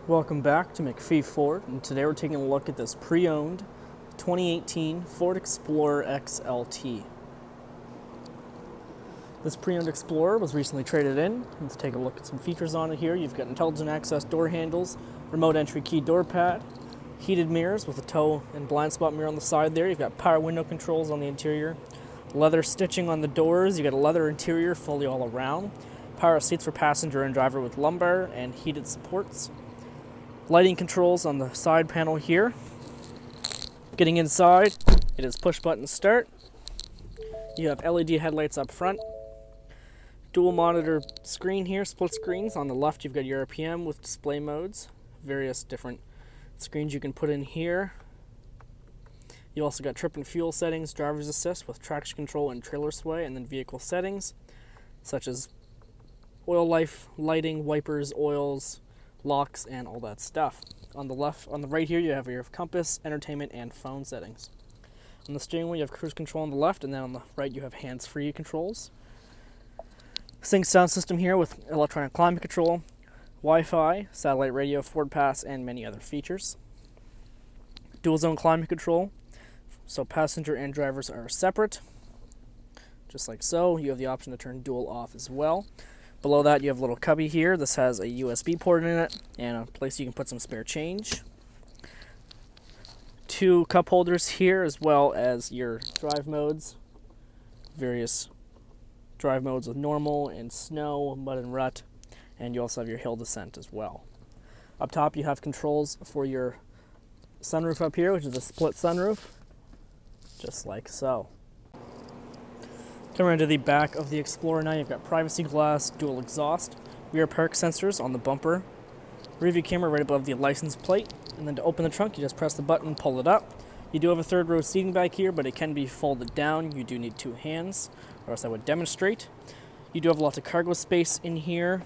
Welcome back to MacPhee Ford, and today we're taking a look at this pre-owned 2018 Ford Explorer XLT. This pre-owned Explorer was recently traded in. Let's take a look at some features on it here. You've got intelligent access door handles, remote entry key door pad, heated mirrors with a tow and blind spot mirror on the side there. You've got power window controls on the interior, leather stitching on the doors. You've got a leather interior fully all around, power seats for passenger and driver with lumbar and heated supports. Lighting controls on the side panel here. Getting inside, it is push button start. You have LED headlights up front. Dual monitor screen here, split screens. On the left you've got your RPM with display modes. Various different screens you can put in here. You also got trip and fuel settings, driver's assist with traction control and trailer sway, and then vehicle settings such as oil life, lighting, wipers, oils, locks, and all that stuff. On the right here, you have your compass, entertainment, and phone settings. On the steering wheel, you have cruise control on the left, and then on the right, you have hands-free controls. Sync sound system here with electronic climate control, Wi-Fi, satellite radio, Ford Pass, and many other features. Dual zone climate control, so passenger and drivers are separate, just like so. You have the option to turn dual off as well. Below that, you have a little cubby here. This has a USB port in it and a place you can put some spare change. Two cup holders here, as well as your drive modes. Various drive modes with normal and snow, mud and rut. And you also have your hill descent as well. Up top, you have controls for your sunroof up here, which is a split sunroof, just like so. Coming into the back of the Explorer now, you've got privacy glass, dual exhaust, rear park sensors on the bumper, rear view camera right above the license plate, and then to open the trunk, you just press the button and pull it up. You do have a third row seating back here, but it can be folded down. You do need two hands, or else I would demonstrate. You do have lots of cargo space in here.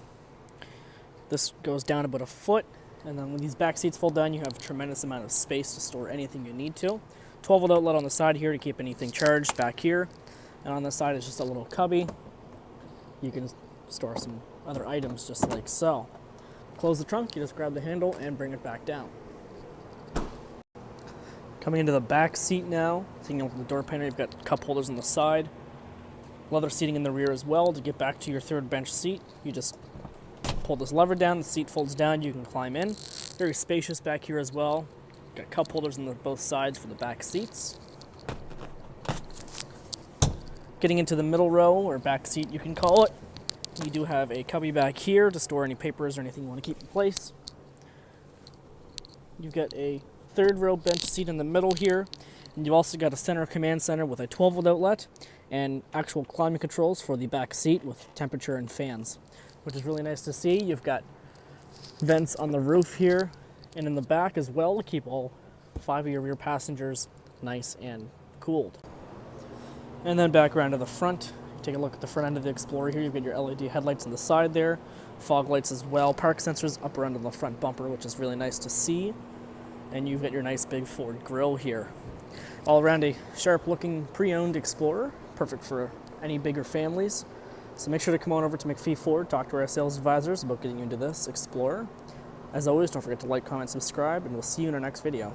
This goes down about a foot, and then when these back seats fold down, you have a tremendous amount of space to store anything you need to. 12-volt outlet on the side here to keep anything charged back here. And on this side is just a little cubby. You can store some other items just like so. Close the trunk, you just grab the handle and bring it back down. Coming into the back seat now, taking a look at the door panel, you've got cup holders on the side. Leather seating in the rear as well. To get back to your third bench seat, you just pull this lever down, the seat folds down, you can climb in. Very spacious back here as well. Got cup holders on both sides for the back seats. Getting into the middle row, or back seat you can call it, you do have a cubby back here to store any papers or anything you want to keep in place. You've got a third row bench seat in the middle here, and you've also got a center command center with a 12-volt outlet and actual climate controls for the back seat with temperature and fans, which is really nice to see. You've got vents on the roof here and in the back as well to keep all 5 of your rear passengers nice and cooled. And then back around to the front, take a look at the front end of the Explorer here. You've got your LED headlights on the side there, fog lights as well, park sensors up around on the front bumper, which is really nice to see. And you've got your nice big Ford Grille here. All around a sharp looking pre-owned Explorer, perfect for any bigger families. So make sure to come on over to MacPhee Ford, talk to our sales advisors about getting you into this Explorer. As always, don't forget to like, comment, subscribe, and we'll see you in our next video.